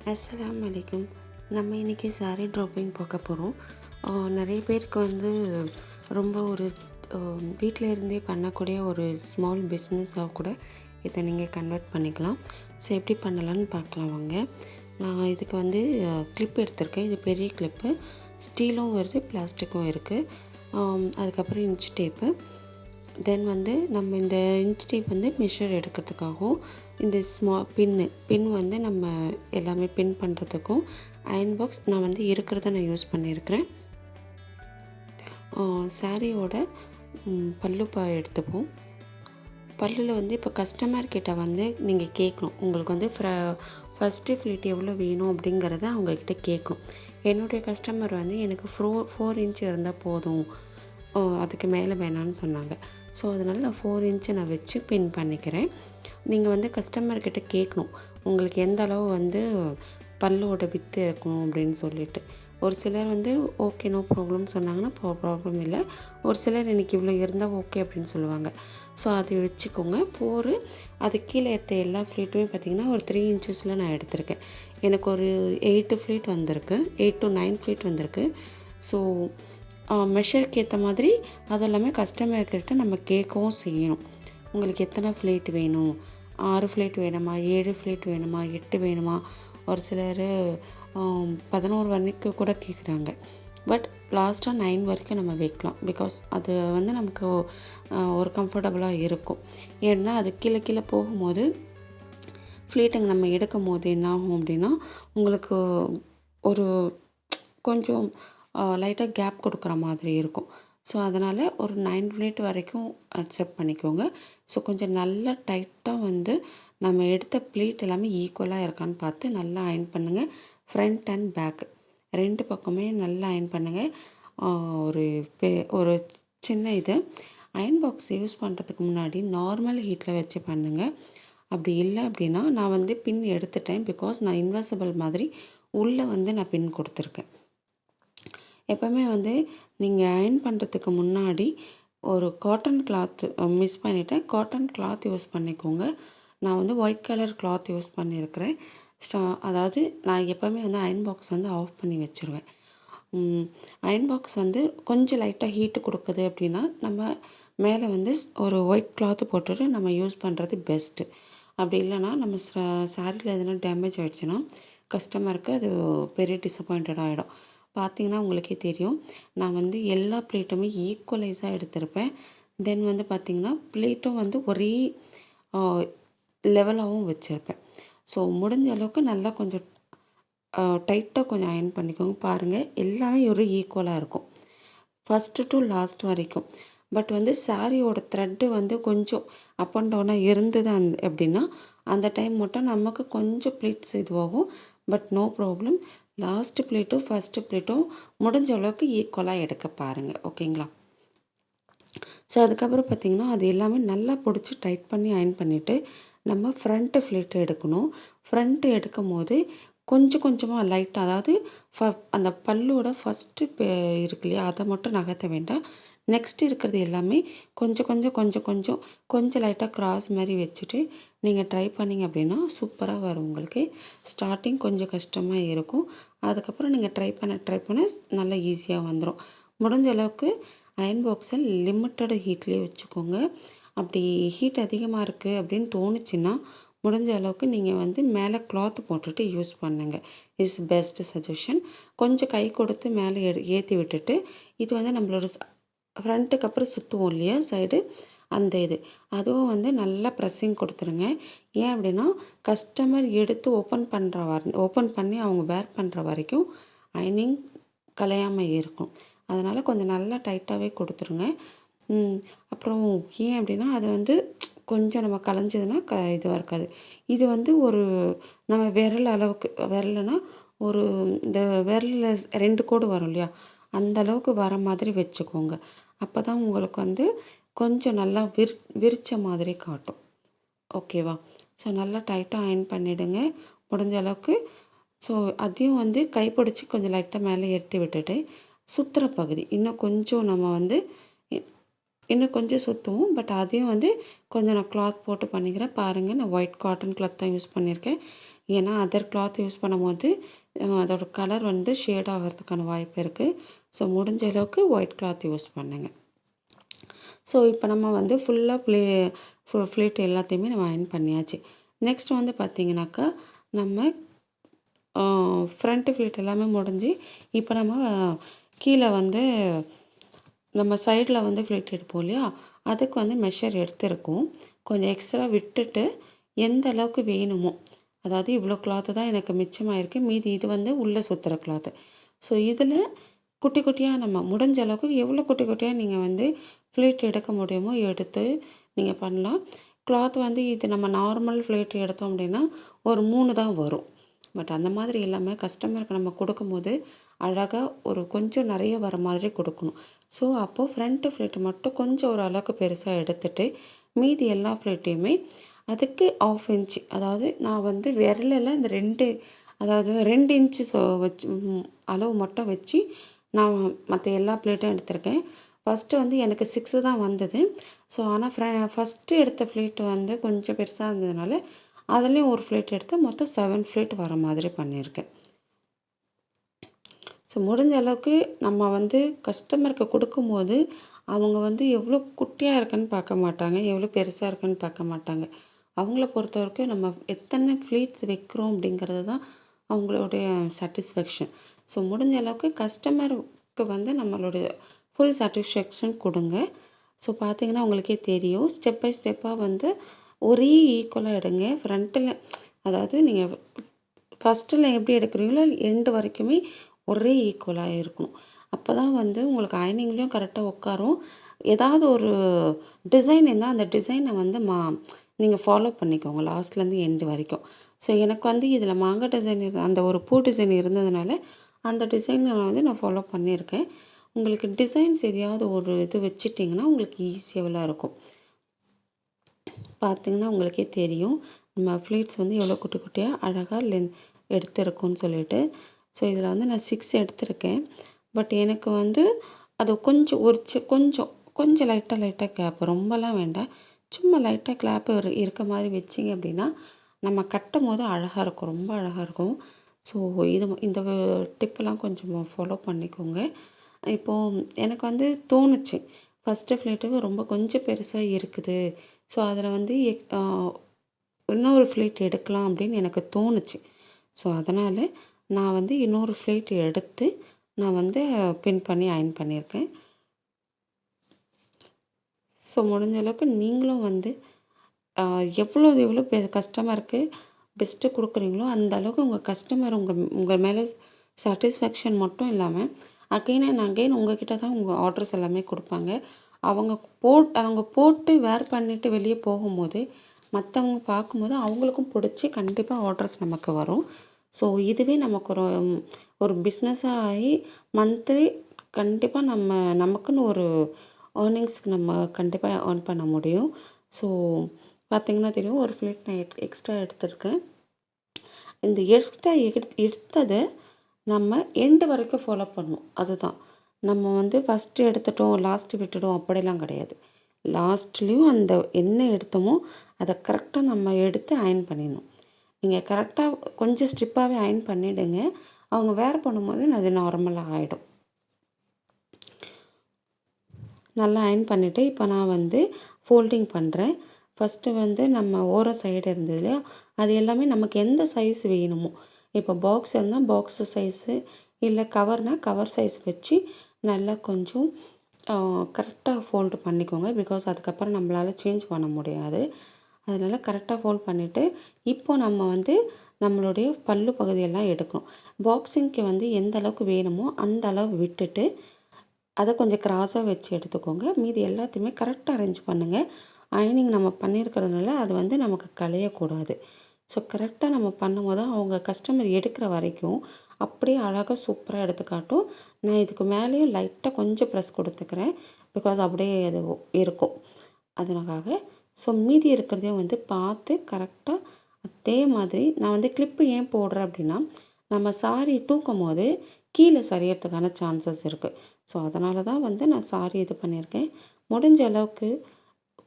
அஸ்ஸலாமு அலைக்கும். நம்ம இன்றைக்கி சாரீ ட்ராப்பிங் பார்க்க போகிறோம். நிறைய பேருக்கு வந்து ரொம்ப ஒரு வீட்டில் இருந்தே பண்ணக்கூடிய ஒரு ஸ்மால் பிஸ்னஸாக கூட இதை நீங்கள் கன்வெர்ட் பண்ணிக்கலாம். ஸோ எப்படி பண்ணலான்னு பார்க்கலாம் வாங்க. நான் இதுக்கு வந்து கிளிப் எடுத்திருக்கேன். இது பெரிய கிளிப்பு, ஸ்டீலும் வருது, பிளாஸ்டிக்கும் இருக்குது. அதுக்கப்புறம் இன்ச் டேப்பு. தென் வந்து நம்ம இந்த இன்ச் டேப் வந்து மெஷர் எடுக்கிறதுக்காகவும், இந்த பின் வந்து நம்ம எல்லாமே பின் பண்ணுறதுக்கும், அயன் பாக்ஸ் நான் வந்து இருக்கிறத நான் யூஸ் பண்ணியிருக்கிறேன். சாரியோட பல்லுப்பா எடுத்துப்போம். பல்லில் வந்து இப்போ கஸ்டமர் கிட்ட வந்து நீங்கள் கேட்கணும், உங்களுக்கு வந்து ஃபஸ்ட்டு ஃப்ளீட் எவ்வளோ வேணும் அப்படிங்கிறத அவங்கக்கிட்ட கேட்கணும். என்னுடைய கஸ்டமர் வந்து எனக்கு 4 இன்ச் இருந்தால் போதும், அதுக்கு மேலே வேணான்னு சொன்னாங்க. ஸோ அதனால் நான் 4 இன்ச்சு நான் வச்சு பின் பண்ணிக்கிறேன். நீங்கள் வந்து கஸ்டமர்கிட்ட கேட்கணும், உங்களுக்கு எந்த அளவு வந்து பல்லோட வித்து இருக்கணும் அப்படின்னு சொல்லிட்டு. ஒரு சிலர் வந்து ஓகே நோ ப்ராப்ளம் சொன்னாங்கன்னா ப்ராப்ளம் இல்லை. ஒரு சிலர் எனக்கு இவ்வளோ இருந்தால் ஓகே அப்படின்னு சொல்லுவாங்க. ஸோ அதை வச்சுக்கோங்க. அது கீழே எடுத்த எல்லா ஃப்ளீட்டுமே பார்த்திங்கன்னா ஒரு 3 இன்ச்சஸில் நான் எடுத்திருக்கேன். எனக்கு ஒரு 8 ஃப்ளீட் வந்திருக்கு, 8 to 9 ஃப்ளீட் வந்திருக்கு. ஸோ மெஷருக்கு ஏற்ற மாதிரி அது எல்லாமே கஸ்டமர்கிட்ட நம்ம கேட்கவும் செய்யணும். உங்களுக்கு எத்தனை ஃப்ளீட் வேணும், 6 ஃப்ளீட் வேணுமா, 7 ஃப்ளீட் வேணுமா, 8 வேணுமா, ஒரு சிலர் 11 வரைக்கும் கூட கேட்குறாங்க. பட் லாஸ்ட்டாக 9 வரைக்கும் நம்ம வைக்கலாம். பிகாஸ் அது வந்து நமக்கு ஒரு கம்ஃபர்டபுளாக இருக்கும். ஏன்னா அது கீழே கீழே போகும்போது ஃப்ளீட்டுங்க நம்ம எடுக்கும் போது என்ன ஆகும் அப்படின்னா, உங்களுக்கு ஒரு கொஞ்சம் லைட்டாக கேப் கொடுக்குற மாதிரி இருக்கும். ஸோ அதனால் ஒரு 9 ஃப்ளீட் வரைக்கும் அக்செப்ட் பண்ணிக்கோங்க. ஸோ கொஞ்சம் நல்லா டைட்டாக வந்து நம்ம எடுத்த ப்ளீட் எல்லாமே ஈக்குவலாக இருக்கான்னு பார்த்து நல்லா அயன் பண்ணுங்கள். ஃப்ரண்ட் அண்ட் பேக் 2 பக்கமே நல்லா அயன் பண்ணுங்கள். ஒரு ஒரு சின்ன அயன் பாக்ஸ் யூஸ் பண்ணுறதுக்கு முன்னாடி நார்மல் ஹீட்டில் வச்சு பண்ணுங்கள். அப்படி இல்லை அப்படின்னா, நான் வந்து பின் எடுத்துட்டேன். பிகாஸ் நான் இன்வெர்சிபிள் மாதிரி உள்ளே வந்து நான் பின் கொடுத்துருக்கேன். எப்போவுமே வந்து நீங்கள் அயன் பண்ணுறதுக்கு முன்னாடி ஒரு காட்டன் கிளாத்து மிஸ் பண்ணிவிட்டேன், காட்டன் கிளாத் யூஸ் பண்ணிக்கோங்க. நான் வந்து ஒயிட் கலர் கிளாத் யூஸ் பண்ணியிருக்கிறேன். அதாவது நான் எப்போவுமே வந்து அயன் பாக்ஸ் வந்து ஆஃப் பண்ணி வச்சுருவேன். அயன் பாக்ஸ் வந்து கொஞ்சம் லைட்டாக ஹீட்டு கொடுக்குது அப்படின்னா, நம்ம மேலே வந்து ஒரு ஒயிட் கிளாத்து போட்டுட்டு நம்ம யூஸ் பண்ணுறது பெஸ்ட்டு. அப்படி இல்லைன்னா நம்ம சாரியில் எதுனா டேமேஜ் ஆகிடுச்சுன்னா கஸ்டமருக்கு அது பெரிய டிசப்பாயிண்டட் ஆகிடும். பார்த்திங்கன்னா உங்களுக்கே தெரியும், நான் வந்து எல்லா ப்ளேட்டுமே ஈக்குவலைஸாக எடுத்திருப்பேன். தென் வந்து பார்த்திங்கன்னா ப்ளேட்டும் வந்து ஒரே லெவலாகவும் வச்சுருப்பேன். ஸோ முடிஞ்ச அளவுக்கு நல்லா கொஞ்சம் டைட்டாக கொஞ்சம் அயன் பண்ணிக்கோங்க. பாருங்கள், எல்லாமே ஒரு ஈக்குவலாக இருக்கும் ஃபஸ்ட்டு டு லாஸ்ட் வரைக்கும். பட் வந்து சாரியோட த்ரெட்டு வந்து கொஞ்சம் அப் அண்ட் டவுனாக இருந்தது அப்படின்னா அந்த டைம் மட்டும் நமக்கு கொஞ்சம் ப்ளீட்ஸ் இதுவாகும். But no problem. லாஸ்ட்டு ப்ளீட்டும் ஃபஸ்ட்டு ப்ளீட்டும் முடிஞ்ச அளவுக்கு ஈக்குவலாக எடுக்க பாருங்கள். ஓகேங்களா? ஸோ அதுக்கப்புறம் பார்த்திங்கன்னா அது எல்லாமே நல்லா பிடிச்சி டைட் பண்ணி அயன் பண்ணிவிட்டு நம்ம ஃப்ரண்ட்டு ஃப்ளீட்டு எடுக்கணும். ஃப்ரண்ட்டு எடுக்கும் போது கொஞ்சம் கொஞ்சமாக லைட்டாக, அதாவது அந்த பல்லோட ஃபஸ்ட்டு இருக்கு இல்லையா, அதை மட்டும் நகர்த்த வேண்டாம். நெக்ஸ்ட் இருக்கிறது எல்லாமே கொஞ்சம் கொஞ்சம் கொஞ்சம் கொஞ்சம் கொஞ்சம் லைட்டாக கிராஸ் மாதிரி வச்சுட்டு நீங்கள் ட்ரை பண்ணிங்க அப்படின்னா சூப்பராக வரும் உங்களுக்கு. ஸ்டார்டிங் கொஞ்சம் கஷ்டமாக இருக்கும், அதுக்கப்புறம் நீங்கள் ட்ரை பண்ண நல்லா ஈஸியாக வந்துடும். முடிஞ்ச அளவுக்கு அயன் பாக்ஸை லிமிட்டட் ஹீட்லேயே வச்சுக்கோங்க. அப்படி ஹீட் அதிகமாக இருக்குது அப்படின்னு தோணுச்சுன்னா முடிஞ்ச அளவுக்கு நீங்கள் வந்து மேலே கிளாத் போட்டுட்டு யூஸ் பண்ணுங்கள். Is best suggestion. கொஞ்சம் கை கொடுத்து மேலே ஏற்றி விட்டுட்டு இது வந்து நம்மளோட ஃப்ரண்ட்டுக்கு அப்புறம் சுற்றுவோம் இல்லையா சைடு, அதுவும் வந்து நல்லா ப்ரெஸ்ஸிங் கொடுத்துருங்க. ஏன் அப்படின்னா கஸ்டமர் எடுத்து ஓப்பன் பண்ணி அவங்க வேர் பண்ணுற வரைக்கும் அயனிங் கலையாமல் இருக்கும். அதனால் கொஞ்சம் நல்லா டைட்டாகவே கொடுத்துருங்க. அப்புறம் ஏன் அப்படின்னா அது வந்து கொஞ்சம் நம்ம கலைஞ்சதுன்னா இதுவாக இருக்காது. இது வந்து ஒரு நம்ம விரல் அளவுக்கு, விரல்னா ஒரு இந்த விரலில் 2 கோடு வரும் இல்லையா, அந்த அளவுக்கு வர மாதிரி வச்சுக்கோங்க. அப்போ தான் உங்களுக்கு வந்து கொஞ்சம் நல்லா விரித்த மாதிரி காட்டும். ஓகேவா? ஸோ நல்லா டைட்டாக அயன் பண்ணிவிடுங்க முடிஞ்ச அளவுக்கு. ஸோ அதையும் வந்து கைப்பிடிச்சி கொஞ்சம் லைட்டாக மேலே ஏற்றி விட்டுட்டு சுற்றுற பகுதி இன்னும் கொஞ்சம் நம்ம வந்து இன்னும் கொஞ்சம் சுற்றுவோம். பட் அதையும் வந்து கொஞ்சம் நான் கிளாத் போட்டு பண்ணிக்கிறேன். பாருங்கள், நான் ஒயிட் காட்டன் கிளாத் தான் யூஸ் பண்ணியிருக்கேன். ஏன்னா அதர் கிளாத் யூஸ் பண்ணும்போது அதோட கலர் வந்து ஷேட் ஆகிறதுக்கான வாய்ப்பு இருக்குது. ஸோ முடிஞ்ச அளவுக்கு ஒயிட் கிளாத் யூஸ் பண்ணுங்கள். ஸோ இப்போ நம்ம வந்து ஃபுல்லாக ஃப்ளீட் எல்லாத்தையுமே நம்ம அயர்ன் பண்ணியாச்சு. நெக்ஸ்ட் வந்து பார்த்திங்கனாக்கா நம்ம ஃப்ரண்ட்டு ஃப்ளீட் எல்லாமே முடிஞ்சு இப்போ நம்ம கீழே வந்து நம்ம சைடில் வந்து ஃப்ளீட் எடுப்போம் இல்லையா, அதுக்கு வந்து மெஷர் எடுத்துருக்கோம். கொஞ்சம் எக்ஸ்ட்ரா விட்டுட்டு எந்த அளவுக்கு வேணுமோ, அதாவது இவ்வளோ கிளாத்து தான் எனக்கு மிச்சமாயிருக்கு, மீதி இது வந்து உள்ளே சுற்றுற கிளாத்து. ஸோ இதில் குட்டி குட்டியாக நம்ம முடிஞ்ச அளவுக்கு எவ்வளோ குட்டி குட்டியாக நீங்கள் வந்து ஃப்ளீட் எடுக்க முடியுமோ எடுத்து நீங்கள் பண்ணலாம். கிளாத் வந்து இது நம்ம நார்மல் ஃப்ளீட் எடுத்தோம் அப்படின்னா ஒரு 3 தான் வரும். பட் அந்த மாதிரி இல்லாமல் கஸ்டமருக்கு நம்ம கொடுக்கும்போது அழகாக ஒரு கொஞ்சம் நிறைய வர மாதிரி கொடுக்கணும். ஸோ அப்போது ஃப்ரண்ட்டு ஃப்ளீட்டு மட்டும் கொஞ்சம் ஒரு அளவுக்கு பெருசாக எடுத்துகிட்டு மீதி எல்லா ஃப்ளீட்டையுமே அதுக்கு 1/2 இன்ச்சு, அதாவது நான் வந்து விரலில் இந்த 2 இன்ச்சு வச்சு அளவு மட்டும் வச்சு நான் மற்ற எல்லா ஃப்ளீட்டும் எடுத்திருக்கேன். ஃபஸ்ட்டு வந்து எனக்கு 6 தான் வந்தது. ஸோ ஆனால் ஃபஸ்ட்டு எடுத்த ஃப்ளீட் வந்து கொஞ்சம் பெருசாக இருந்ததுனால அதுலேயும் ஒரு ஃப்ளீட் எடுத்து மொத்தம் 7 ஃப்ளீட் வர மாதிரி பண்ணியிருக்கேன். ஸோ முடிஞ்ச அளவுக்கு நம்ம வந்து கஸ்டமருக்கு கொடுக்கும்போது அவங்க வந்து எவ்வளோ குட்டியாக இருக்குன்னு பார்க்க மாட்டாங்க, எவ்வளோ பெருசாக இருக்குன்னு பார்க்க மாட்டாங்க. அவங்கள பொறுத்த வரைக்கும் நம்ம எத்தனை ஃப்ளீட்ஸ் வைக்கிறோம் அப்படிங்கிறது தான் அவங்களுடைய சாட்டிஸ்ஃபேக்ஷன். ஸோ முடிஞ்ச அளவுக்கு கஸ்டமருக்கு வந்து நம்மளுடைய ஃபுல் சாட்டிஸ்ஃபேக்ஷன் கொடுங்க. ஸோ பார்த்திங்கன்னா உங்களுக்கே தெரியும், ஸ்டெப் பை ஸ்டெப்பாக வந்து ஒரே ஈக்குவலாக எடுங்க. ஃப்ரண்ட்டில் அதாவது நீங்கள் ஃபஸ்ட்டில் எப்படி எடுக்கிறீங்களோ எண்டு வரைக்குமே ஒரே ஈக்குவலாக இருக்கணும். அப்போ தான் வந்து உங்களுக்கு அயனிங்லேயும் கரெக்டாக உட்காரும். ஏதாவது ஒரு டிசைன் இருந்தால் அந்த டிசைனை வந்து நீங்கள் ஃபாலோ பண்ணிக்கோங்க லாஸ்ட்லேருந்து எண்டு வரைக்கும். ஸோ எனக்கு வந்து இதில் மாங்காய் டிசைன் அந்த ஒரு பூ டிசைன் இருந்ததுனால அந்த டிசைனை வந்து நான் ஃபாலோ பண்ணியிருக்கேன். உங்களுக்கு டிசைன்ஸ் எதையாவது ஒரு இது வச்சுட்டிங்கன்னா உங்களுக்கு ஈஸியாகலாம் இருக்கும். பார்த்திங்கன்னா உங்களுக்கே தெரியும் நம்ம ஃப்ளீட்ஸ் வந்து எவ்வளோ குட்டி குட்டியாக அழகாக எடுத்துருக்கோன்னு சொல்லிட்டு. ஸோ இதில் வந்து நான் 6 எடுத்திருக்கேன். பட் எனக்கு வந்து அது கொஞ்சம் கொஞ்சம் லைட்டாக கேப், ரொம்பலாம் வேண்டாம், சும்மா லைட்டாக கிளாப்பு இருக்க மாதிரி வச்சிங்க அப்படின்னா நம்ம கட்டும் போது அழகாக இருக்கும், ரொம்ப அழகாக இருக்கும். ஸோ இந்த டிப்பெல்லாம் கொஞ்சம் ஃபாலோ பண்ணிக்கோங்க. இப்போது எனக்கு வந்து தோணுச்சு ஃபஸ்ட்டு ஃப்ளீட்டுக்கு ரொம்ப கொஞ்சம் பெருசாக இருக்குது, ஸோ அதில் வந்து இன்னொரு ஃப்ளீட் எடுக்கலாம் அப்படின்னு எனக்கு தோணுச்சு. ஸோ அதனால் நான் வந்து இன்னொரு ஃப்ளீட் எடுத்து நான் வந்து பின் பண்ணி அயர்ன் பண்ணியிருக்கேன். ஸோ முடிஞ்ச அளவுக்கு நீங்களும் வந்து எவ்வளோ கஸ்டமருக்கு பெஸ்ட்டு கொடுக்குறீங்களோ அந்த அளவுக்கு உங்கள் கஸ்டமர் உங்கள் மேலே சாட்டிஸ்ஃபேக்ஷன் மட்டும் இல்லாமல் அகெயின் அண்ட் அகெயின் உங்கள்கிட்ட தான் உங்கள் ஆர்டர்ஸ் எல்லாமே கொடுப்பாங்க. அவங்க போட்டு வேர் பண்ணிவிட்டு வெளியே போகும்போது மற்றவங்க பார்க்கும்போது அவங்களுக்கும் பிடிச்சி கண்டிப்பாக ஆர்டர்ஸ் நமக்கு வரும். ஸோ இதுவே நமக்கு ஒரு பிஸ்னஸாக ஆகி மந்த்லி கண்டிப்பாக நமக்குன்னு ஒரு ஏர்னிங்ஸ்க்கு நம்ம கண்டிப்பாக ஏர்ன் பண்ண முடியும். ஸோ பார்த்திங்கன்னா தெரியும், ஒரு ஃப்ளீட் நான் எக்ஸ்ட்ரா எடுத்திருக்கேன். இந்த எக்ஸ்ட்ரா எடுத்ததை நம்ம எண்டு வரைக்கும் ஃபாலோ பண்ணணும். அதுதான் நம்ம வந்து ஃபஸ்ட்டு எடுத்துட்டோம் லாஸ்ட்டு விட்டுட்டோம் அப்படிலாம் கிடையாது. லாஸ்ட்லேயும் அந்த என்ன எடுத்தோமோ அதை கரெக்டாக நம்ம எடுத்து அயர்ன் பண்ணிடணும். நீங்கள் கரெக்டாக கொஞ்சம் ஸ்ட்ரிப்பாகவே அயர்ன் பண்ணிவிடுங்க. அவங்க வேர் பண்ணும்போது அது நார்மலாக ஆகிடும். நல்லா அயர்ன் பண்ணிவிட்டு இப்போ நான் வந்து ஃபோல்டிங் பண்ணுறேன். ஃபஸ்ட்டு வந்து நம்ம ஓரம் சைடு இருந்தது இல்லையா, அது எல்லாமே நமக்கு எந்த சைஸ் வேணுமோ, இப்போ பாக்ஸ் இருந்தால் பாக்ஸு சைஸு, இல்லை கவர்னால் கவர் சைஸ் வச்சு நல்லா கொஞ்சம் கரெக்டாக ஃபோல்டு பண்ணிக்கோங்க. பிகாஸ் அதுக்கப்புறம் நம்மளால் சேஞ்ச் பண்ண முடியாது. அதனால் கரெக்டாக ஃபோல்ட் பண்ணிவிட்டு இப்போ நம்ம வந்து நம்மளுடைய பல்லு பகுதியெல்லாம் எடுக்கணும். பாக்ஸிங்க்கு வந்து எந்த அளவுக்கு வேணுமோ அந்த அளவு விட்டுட்டு அதை கொஞ்சம் கிராஸாக வச்சு எடுத்துக்கோங்க. மீதி எல்லாத்தையுமே கரெக்டாக அரேஞ்ச் பண்ணுங்கள். அயனிங் நம்ம பண்ணியிருக்கிறதுனால அது வந்து நமக்கு களையக்கூடாது. ஸோ கரெக்டாக நம்ம பண்ணும்போது அவங்க கஸ்டமர் எடுக்கிற வரைக்கும் அப்படியே அழகாக சூப்பராக எடுத்து காட்டும். நான் இதுக்கு மேலேயும் லைட்டாக கொஞ்சம் ப்ரெஸ் கொடுத்துக்கிறேன், பிகாஸ் அப்படியே அது இருக்கும் அதனால. ஸோ மீதி இருக்கிறதையும் வந்து பார்த்து கரெக்டாக அதே மாதிரி நான் வந்து கிளிப்பு ஏன் போடுறேன் அப்படின்னா, நம்ம சாரி தூக்கும் போது கீழே சரியறதுக்கான சான்சஸ் இருக்குது. ஸோ அதனால தான் வந்து நான் சாரி இது பண்ணியிருக்கேன். முடிஞ்ச அளவுக்கு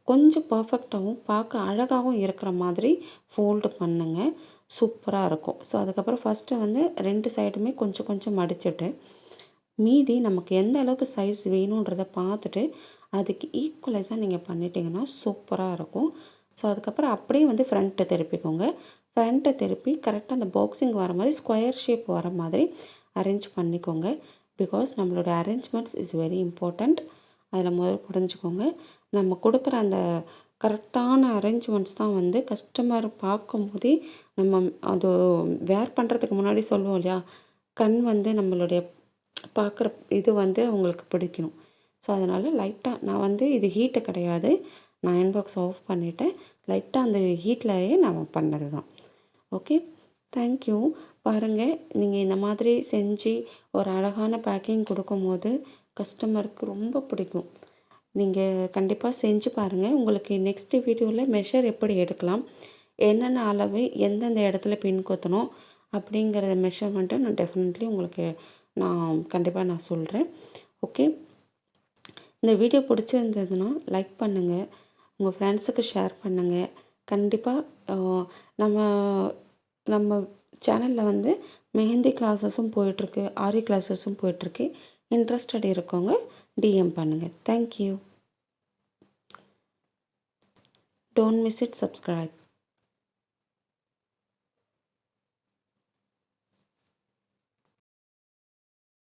கொஞ்சம் பர்ஃபெக்டாகவும் பார்க்க அழகாகவும் இருக்கிற மாதிரி ஃபோல்டு பண்ணுங்க. சூப்பராக இருக்கும். ஸோ அதுக்கப்புறம் ஃபஸ்ட்டு வந்து 2 சைடுமே கொஞ்சம் கொஞ்சம் மடிச்சுட்டு, மீதி நமக்கு எந்த அளவுக்கு சைஸ் வேணுன்றத பார்த்துட்டு, அதுக்கு ஈக்குவலைஸாக நீங்கள் பண்ணிட்டீங்கன்னா சூப்பராக இருக்கும். ஸோ அதுக்கப்புறம் அப்படியே வந்து ஃப்ரண்ட்டை திருப்பிக்கோங்க. ஃப்ரண்ட்டை திருப்பி கரெக்டாக அந்த பாக்ஸிங் வர மாதிரி ஸ்கொயர் ஷேப் வர மாதிரி அரேஞ்ச் பண்ணிக்கோங்க. பிகாஸ் நம்மளோட அரேஞ்ச்மெண்ட்ஸ் இஸ் வெரி இம்பார்ட்டண்ட். அதில் முதல்ல புரிஞ்சுக்கோங்க. நம்ம கொடுக்குற அந்த கரெக்டான அரேஞ்ச்மெண்ட்ஸ் தான் வந்து கஸ்டமர் பார்க்கும்போதே நம்ம அது வேர் பண்ணுறதுக்கு முன்னாடி சொல்லுவோம் இல்லையா, கண் வந்து நம்மளுடைய பார்க்குற இது வந்து அவங்களுக்கு பிடிக்கணும். ஸோ அதனால் லைட்டாக நான் வந்து இது ஹீட்டு கிடையாது, நான் அயர்ன் பாக்ஸ் ஆஃப் பண்ணிவிட்டேன். லைட்டாக அந்த ஹீட்லேயே நான் பண்ணது தான். Okay, thank you. பாருங்கள், நீங்கள் இந்த மாதிரி செஞ்சு ஒரு அழகான பேக்கிங் கொடுக்கும்போது கஸ்டமருக்கு ரொம்ப பிடிக்கும். நீங்கள் கண்டிப்பாக செஞ்சு பாருங்கள். உங்களுக்கு நெக்ஸ்ட் வீடியோவில் மெஷர் எப்படி எடுக்கலாம், என்னென்ன அளவு எந்தெந்த இடத்துல பின் கொத்தணும் அப்படிங்கிற மெஷர்மெண்ட்டை நான் டெஃபினெட்லி உங்களுக்கு கண்டிப்பாக சொல்கிறேன். ஓகே, இந்த வீடியோ பிடிச்சிருந்ததுன்னா லைக் பண்ணுங்கள், உங்கள் ஃப்ரெண்ட்ஸுக்கு ஷேர் பண்ணுங்கள். கண்டிப்பாக நம்ம நம்ம சேனலில் வந்து மெஹந்தி கிளாஸஸும் போயிட்டுருக்கு, ஆரி கிளாஸஸும் போயிட்டுருக்கு. இன்ட்ரெஸ்டட் இருக்கவங்க டிஎம் பண்ணுங்கள். Thank you. Don't miss it, subscribe.